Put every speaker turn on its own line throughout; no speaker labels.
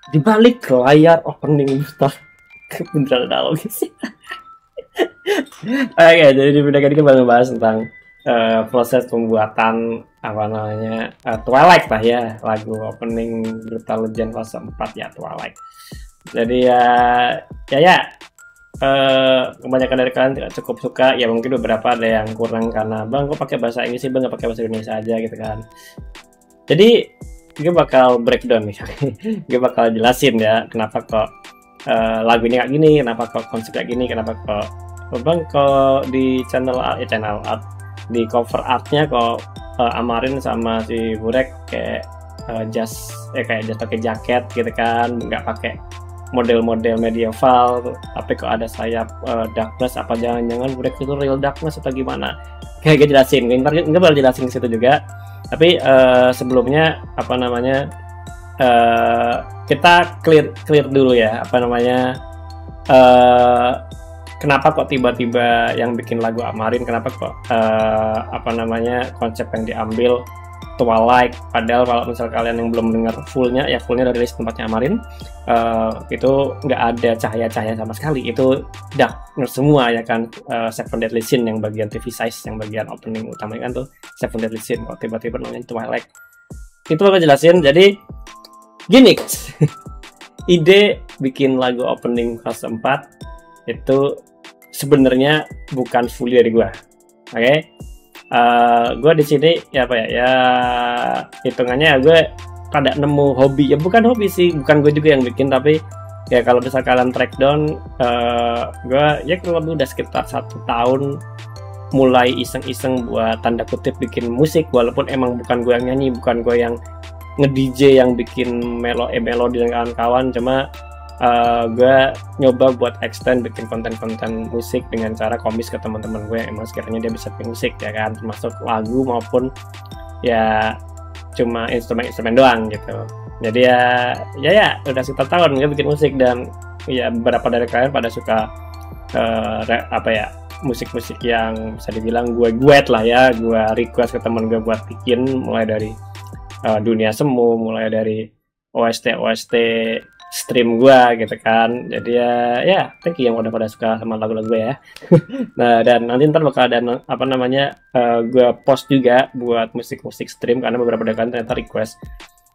di balik layar opening Brutal beneran dalam sih. Oke, jadi di video ini bakal bahas tentang proses pembuatan apa namanya Twilight lah ya, lagu opening Brutal Legend fase 4 ya, Twilight. Jadi ya kebanyakan dari kalian tidak cukup suka, ya mungkin beberapa ada yang kurang karena bang kok pakai bahasa Inggris sih bang, nggak pakai bahasa Indonesia aja gitu kan. Jadi gue bakal breakdown nih. Gue bakal jelasin ya kenapa kok lagu ini kayak gini, kenapa kok konsep kayak gini, kenapa kok bang kok di channel art di cover artnya kok Amarin sama si Burek kayak jas pakai jaket gitu kan, nggak pakai model-model medieval, tapi kok ada sayap darkness, apa jangan-jangan Burek itu real darkness atau gimana? Kayak gue jelasin, nggak bakal jelasin ke situ juga. Tapi sebelumnya apa namanya kita clear dulu ya, apa namanya kenapa kok tiba-tiba yang bikin lagu Amarin, kenapa kok apa namanya konsep yang diambil Twilight, padahal kalau misal kalian yang belum dengar fullnya udah rilis tempatnya Amarin, itu nggak ada cahaya-cahaya sama sekali, itu darkness semua ya kan. Seven Deadly Sin yang bagian TV size, yang bagian opening utamanya kan tuh Seven Deadly Sin, kok tiba-tiba namanya Twilight, itu aku jelasin. Jadi gini ide bikin lagu opening fase 4 itu sebenarnya bukan fully dari gua, oke? Gue di sini ya apa ya hitungannya gue pada nemu hobi, ya bukan hobi sih, bukan gue juga yang bikin, tapi ya kalau bisa kalian track down, gue ya kurang lebih udah sekitar 1 tahun mulai iseng-iseng buat tanda kutip bikin musik, walaupun emang bukan gue yang nyanyi, bukan gue yang nge-DJ yang bikin melodi dengan kawan-kawan, cuma gue nyoba buat extend bikin konten-konten musik dengan cara komis ke teman-teman gue yang emang sekiranya dia bisa bikin musik ya kan, termasuk lagu maupun ya cuma instrumen-instrumen doang gitu. Jadi ya udah sekitar tahun gue bikin musik, dan ya beberapa dari kalian pada suka apa ya musik-musik yang bisa dibilang gue lah ya, gue request ke teman gue buat bikin, mulai dari Dunia Semu, mulai dari OST stream gua gitu kan. Jadi ya thank you yang udah pada suka sama lagu-lagu gue ya. Nah, dan nanti ntar bakal ada apa namanya gua post juga buat musik-musik stream, karena beberapa dari kalian ternyata request,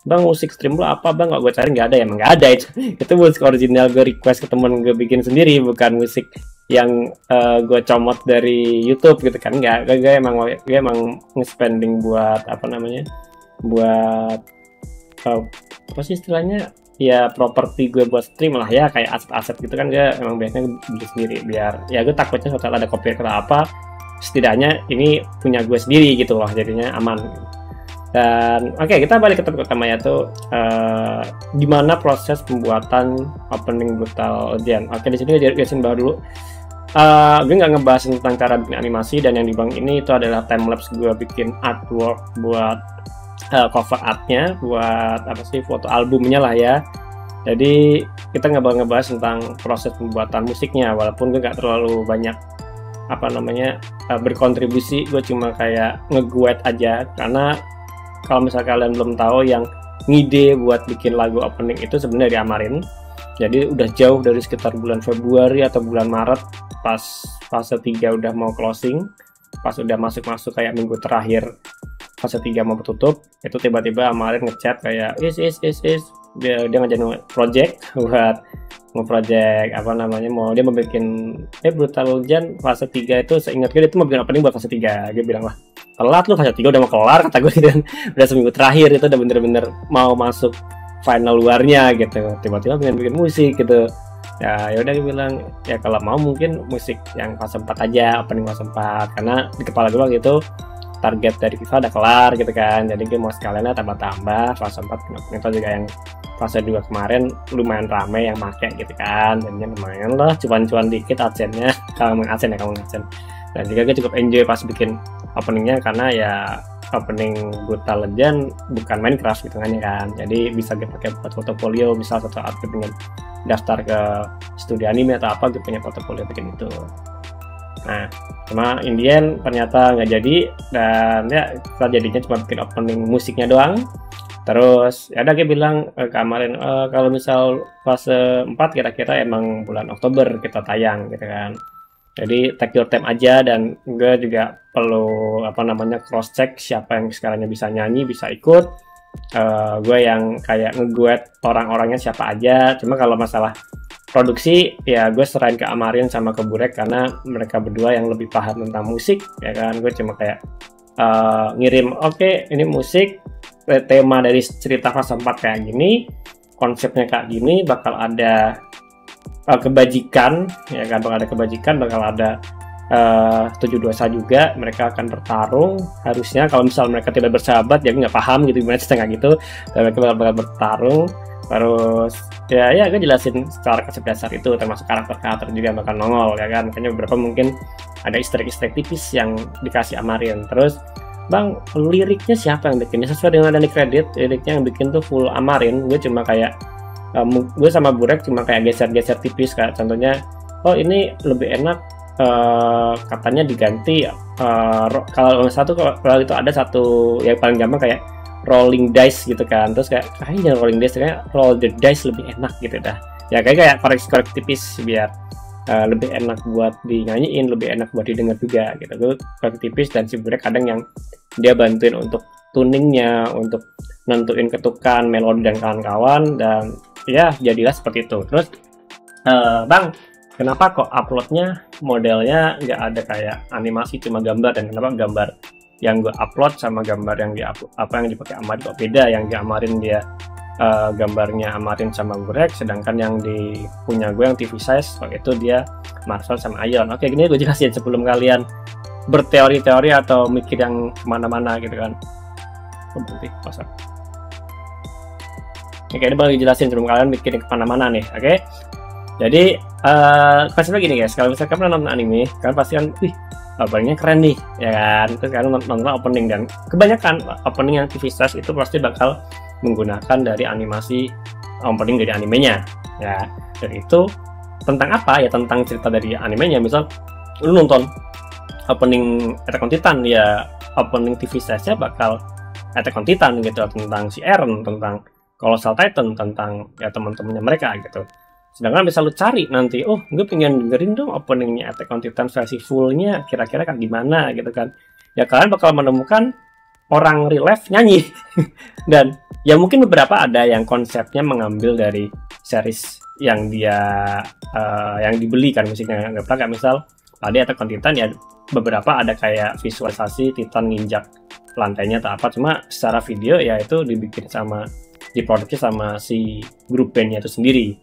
bang musik stream lo apa bang, kok gue cari nggak ada, ya emang nggak ada itu musik original gue request ke temen gue bikin sendiri, bukan musik yang gue comot dari YouTube gitu kan. Nggak, gue emang nge-spending buat apa namanya, buat apa sih istilahnya ya, properti gue buat stream lah ya, kayak aset-aset gitu kan. Gue emang biasanya bikin sendiri, biar ya gue takutnya suatu ada copyright atau apa, setidaknya ini punya gue sendiri gitu loh, jadinya aman. Dan oke, kita balik ke topik utama, yaitu gimana proses pembuatan opening Brutal Legend. Oke, di sini gue jelasin bahwa dulu gue nggak ngebahas tentang cara bikin animasi, dan yang di bang ini itu adalah timelapse gue bikin artwork buat cover artnya, buat apa sih, foto albumnya lah ya. Jadi kita nggak bakal ngebahas tentang proses pembuatan musiknya, walaupun gue nggak terlalu banyak apa namanya berkontribusi, gue cuma kayak nge-guide aja, karena kalau misal kalian belum tahu, yang ngide buat bikin lagu opening itu sebenarnya Amarin. Jadi udah jauh dari sekitar bulan Februari atau bulan Maret, pas fase 3 udah mau closing, pas udah masuk kayak minggu terakhir fase 3 mau tutup, itu tiba-tiba Amarin ngechat kayak dia ngajarin project buat project apa namanya, dia mau bikin Brutal Legend fase 3 itu, seingat gue itu mau bikin opening buat fase 3. Gue bilang, lah telat lu, fase 3 udah mau kelar kata gue, dan udah seminggu terakhir itu udah bener-bener mau masuk final luarnya gitu, tiba-tiba pengen bikin musik gitu. Ya udah gue bilang, ya kalau mau mungkin musik yang fase 4 aja, opening fase 4, karena di kepala gue gitu target dari FIFA udah kelar gitu kan. Jadi gue mau sekalian tambah fase 4, itu juga yang fase 2 kemarin lumayan rame yang make gitu kan, jadinya lumayan lah, cuan-cuan dikit adsennya kalau main adsen ya, kamu adsen. Dan juga gue cukup enjoy pas bikin openingnya, karena ya opening Brutal Legend bukan Minecraft gitu kan, jadi bisa gue pakai buat portofolio, misal suatu saat gue pengen daftar ke studio anime atau apa, gue punya portofolio bikin itu. Nah, cuma in the end ternyata nggak jadi, dan ya kita jadinya cuma bikin opening musiknya doang. Terus ya udah dia bilang ke Amarin, kalau misal fase 4 kira-kira emang bulan Oktober kita tayang gitu kan. Jadi take your time aja, dan gue juga perlu apa namanya cross check siapa yang sekaliannya bisa nyanyi, bisa ikut. Gue yang kayak ngeguet orang-orangnya siapa aja. Cuma kalau masalah produksi ya gue serahin ke Amarin sama ke Burek, karena mereka berdua yang lebih paham tentang musik ya kan. Gue cuma kayak ngirim, oke, ini musik, tema dari cerita fase 4 kayak gini, konsepnya kayak gini, bakal ada kebajikan ya kan, bakal ada kebajikan, bakal ada 7 dosa juga, mereka akan bertarung. Harusnya kalau misal mereka tidak bersahabat ya nggak paham gitu gimana setengah gitu, dan mereka bakal bertarung. Terus ya gue jelasin secara konsep dasar itu, termasuk karakter juga bakal nongol ya kan. Makanya beberapa mungkin ada easter egg tipis yang dikasih Amarin. Terus bang, liriknya siapa yang bikin? Sesuai dengan ada di kredit, liriknya yang bikin tuh full Amarin. Gue cuma kayak gue sama Burek cuma kayak geser-geser tipis, kayak contohnya, oh ini lebih enak katanya diganti kalau kalau itu ada satu yang paling gampang kayak rolling dice gitu kan. Terus kayaknya rolling dice, kayak roll the dice lebih enak gitu dah ya, kayak koreksi tipis biar lebih enak buat dinyanyiin, lebih enak buat didengar juga gitu. Gue koreksi tipis, dan si Burek kadang yang dia bantuin untuk tuningnya, untuk nentuin ketukan, melodi dan kawan-kawan, dan ya jadilah seperti itu. Terus bang, kenapa kok uploadnya modelnya nggak ada kayak animasi cuma gambar, dan kenapa gambar yang gue upload sama gambar yang yang dipakai Amarin kok beda? Yang di Amarin dia gambarnya Amarin sama Burek, sedangkan yang di punya gue yang TV size waktu itu dia Marvel sama Ion. Oke, gini gue jelasin sebelum kalian berteori-teori atau mikir yang kemana-mana gitu kan. Oke, ini baru jelasin sebelum kalian mikirin kemana-mana nih. Oke, jadi konsepnya gini guys, kalau misalkan kalian nonton anime, kalian pasti kan, openingnya keren nih ya kan. Terus kalian nonton opening, dan kebanyakan opening yang TV size itu pasti bakal menggunakan dari animasi opening dari animenya ya. Dan itu tentang apa ya? Tentang cerita dari animenya. Misal lu nonton opening Attack on Titan, ya opening TV size-nya bakal Attack on Titan gitu, tentang si Eren, tentang Colossal Titan, tentang ya teman-temannya mereka gitu. Sedangkan bisa lu cari nanti, oh gue pengen dengerin dong openingnya Attack on Titan versi fullnya, kira-kira kan gimana gitu kan. Ya kalian bakal menemukan orang real life nyanyi. Dan ya mungkin beberapa ada yang konsepnya mengambil dari series yang dia yang dibeli kan musiknya. Nggak pernah kayak misal tadi Attack on Titan ya, beberapa ada kayak visualisasi Titan nginjak lantainya atau apa, cuma secara video ya itu diproduksi sama si grup bandnya itu sendiri.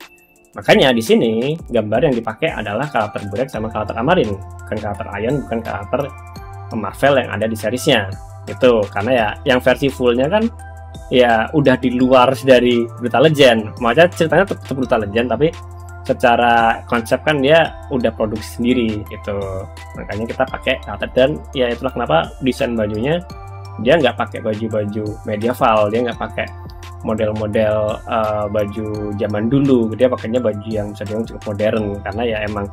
Makanya di sini gambar yang dipakai adalah karakter Burek sama karakter Amarin, bukan karakter Ion, bukan karakter Marvel yang ada di seriesnya itu. Karena ya yang versi fullnya kan ya udah di luar dari Brutal Legend. Makanya ceritanya tetap Brutal Legend, tapi secara konsep kan dia udah produksi sendiri gitu. Makanya kita pakai karakter, dan ya itulah kenapa desain bajunya dia nggak pakai baju-baju medieval, dia nggak pakai model-model baju zaman dulu, dia pakainya baju yang bisa dibilang cukup modern, karena ya emang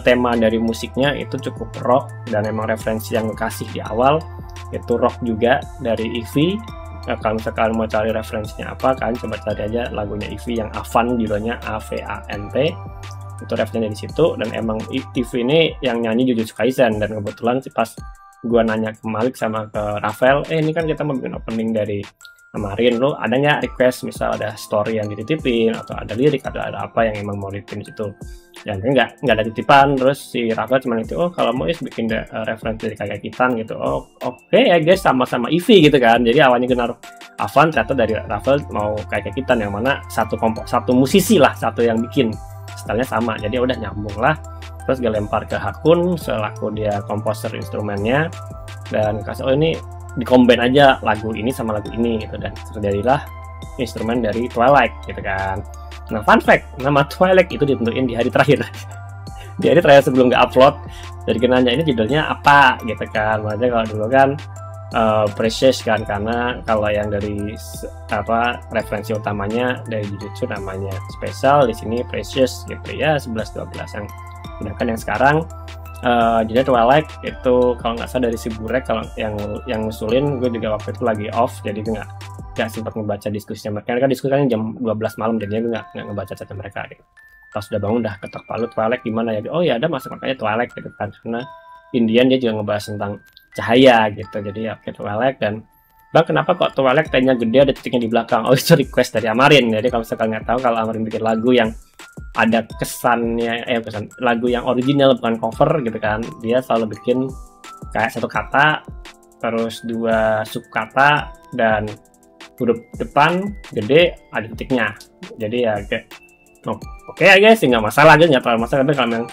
tema dari musiknya itu cukup rock, dan emang referensi yang kasih di awal itu rock juga dari Eevee. Kalau misalkan mau cari referensinya apa, kalian coba cari aja lagunya Eevee yang Avant, judulnya AVANT, itu referensinya di situ. Dan emang Eevee ini yang nyanyi Jujutsu Kaisen, dan kebetulan pas gua nanya ke Malik sama ke Rafael, ini kan kita mau bikin opening dari Amarin, lo ada nggak request misal ada story yang dititipin, atau ada lirik, atau ada apa yang emang mau dititipin di situ? Dan nggak ada titipan. Terus si Rafael cuma itu, oh kalau mau bikin referensi dari kayak Kitan gitu. Oh oke ya guys, sama-sama Eevee gitu kan. Jadi awalnya gue naruh Avant, ternyata dari Rafael mau kayak Kitan, yang mana satu musisi lah, satu yang bikin, stylenya sama. Jadi udah nyambung lah. Terus gue lempar ke Hakun selaku dia komposer instrumennya, dan kasih, oh ini dikombin aja lagu ini sama lagu ini gitu, dan terjadilah instrumen dari Twilight gitu kan. Nah, fun fact, nama Twilight itu ditentuin di hari terakhir. Di hari terakhir sebelum nggak upload, jadi nanya ini judulnya apa gitu kan. Makanya kalau dulu kan Precious kan, karena kalau yang dari referensi utamanya dari Jujutsu namanya Special, di sini Precious gitu ya, 11-12 yang. Sedangkan yang sekarang jadi Twilight itu kalau nggak salah dari si Burek, kalau yang ngusulin, gue juga waktu itu lagi off, jadi gue nggak sempat ngebaca diskusinya mereka. Kan diskusi kan jam 12 malam, jadinya gue nggak ngebaca chat mereka gitu. Pas udah bangun udah ketok palu, Twilight gimana ya? Oh ya ada masuk makanya Twilight gitu kan, karena Indian dia juga ngebahas tentang cahaya gitu. Jadi ya oke Twilight. Dan bang kenapa kok Twilight T-nya gede ada titiknya di belakang? Oh itu request dari Amarin. Jadi kalau misalkan nggak tahu, kalau Amarin bikin lagu yang ada kesannya lagu yang original bukan cover gitu kan, dia selalu bikin kayak satu kata terus dua subkata dan huruf depan gede ada titiknya. Jadi ya kayak oke guys sih, nggak masalah, gue nggak terlalu masalah. Tapi kalau memang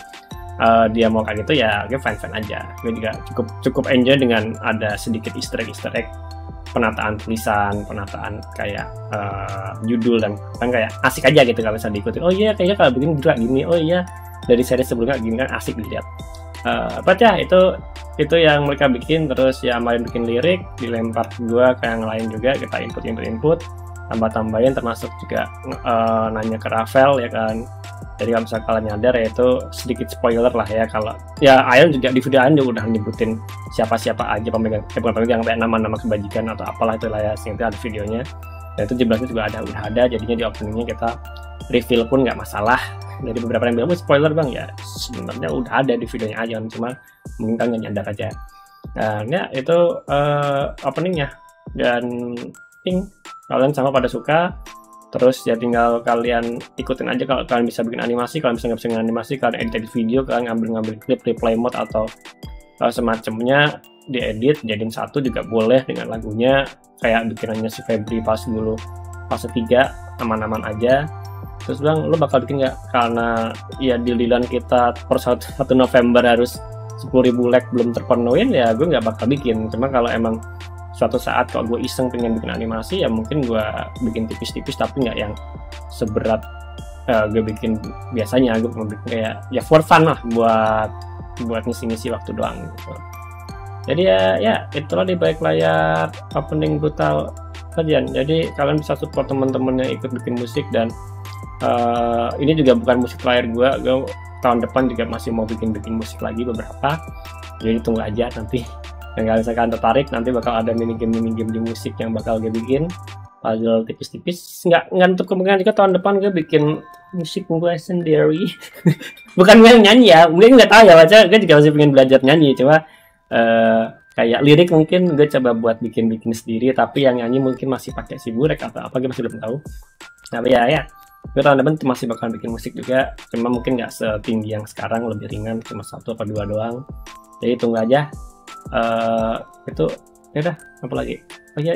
dia mau kayak gitu ya gue fine aja. Gue juga cukup enjoy dengan ada sedikit easter egg penataan tulisan, penataan kayak judul, dan kan kayak asik aja gitu kalau bisa diikuti. Oh iya kayaknya kalau begini juga gini, oh iya dari seri sebelumnya gini, kan asik dilihat. Ya itu yang mereka bikin. Terus ya Amarin bikin lirik, dilempar gua ke yang lain juga, kita input tambah-tambahin, termasuk juga nanya ke Rafael ya kan. Jadi kalau misalnya kalian nyadar ya itu sedikit spoiler lah ya, kalau ya Ayon juga di video Ayon juga udah nyebutin siapa-siapa aja pemegang kayak nama-nama kebajikan atau apalah itu lah ya, sehingga ada videonya. Dan itu jelasnya juga udah ada, jadinya di openingnya kita reveal pun nggak masalah. Jadi beberapa yang bilang spoiler bang, ya sebenarnya udah ada di videonya Ayon, cuma mungkin kalian nggak nyadar aja. Nah ya itu openingnya, dan kalian sama pada suka. Terus ya tinggal kalian ikutin aja. Kalau kalian bisa bikin animasi, kalau misalnya nggak bisa bikin animasi, kalian edit video, kalian ngambil klip replay mode atau semacamnya, diedit jadiin satu juga boleh dengan lagunya, kayak bikinannya si Febri pas dulu fase 3 aman-aman aja. Terus bilang lo bakal bikin nggak, karena ya deal-dealan kita per 1 November harus 10.000 like belum terpenuhin, ya gue nggak bakal bikin. Cuma kalau emang suatu saat kalau gue iseng pengen bikin animasi, ya mungkin gue bikin tipis-tipis, tapi nggak yang seberat gue bikin biasanya. Gue mau bikin kayak ya for fun lah, buat ngisi-ngisi waktu doang gitu. Jadi ya itulah di balik layar opening Brutal Legend. Jadi kalian bisa support teman-teman yang ikut bikin musik, dan ini juga bukan musik terakhir gue tahun depan juga masih mau bikin musik lagi beberapa. Jadi tunggu aja nanti. Dan kalau misalkan tertarik, nanti bakal ada mini game di musik yang bakal gue bikin, puzzle tipis-tipis. Nggak nutup kemungkinan juga tahun depan gue bikin musik gue sendiri. Bukan gue yang nyanyi ya, mungkin nggak tahu ya, baca gue juga masih pengen belajar nyanyi. Cuma kayak lirik mungkin gue coba buat bikin sendiri, tapi yang nyanyi mungkin masih pakai si Burek atau apa, gue masih belum tahu. Tapi ya gue tahun depan masih bakal bikin musik juga, cuma mungkin nggak setinggi yang sekarang, lebih ringan, cuma 1 atau 2 doang. Jadi tunggu aja. Itu ya udah, apa lagi? Oh ya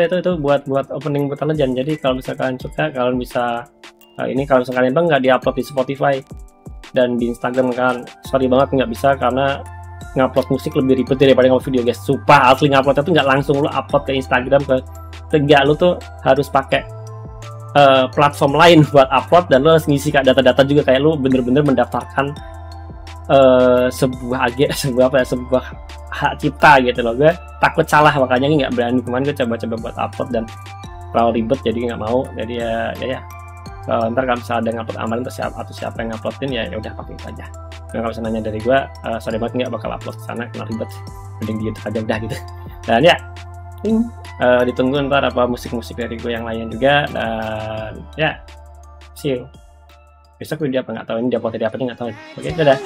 itu buat opening Brutal Legend. Jadi kalau misalkan suka, kalian bisa ini kalau misalkan emang nggak diupload di Spotify dan di Instagram, kan sorry banget nggak bisa, karena ngupload musik lebih ribet daripada ngupload video guys. Sumpah asli, ngupload itu nggak langsung lu upload ke Instagram, ke lu tuh harus pakai platform lain buat upload, dan lu harus ngisi data-data juga, kayak lu bener-bener mendaftarkan sebuah hak cipta gitu loh. Gue takut salah, makanya nggak berani. Kemarin gue coba buat upload dan terlalu ribet, jadi nggak mau. Jadi ya ntar kalau misalnya ada ngupload Amarin atau siapa yang nguploadin, ya udah pakai itu aja. Dan kalau misalnya nanya dari gue, sorry banget nggak bakal upload ke sana karena ribet, mending di YouTube aja udah gitu. Dan ya ditunggu ntar apa musik-musik dari gue yang lain juga. Dan ya see you besok video apa nggak tahu, ini dia upload dari apa nggak tahu. Oke, dadah.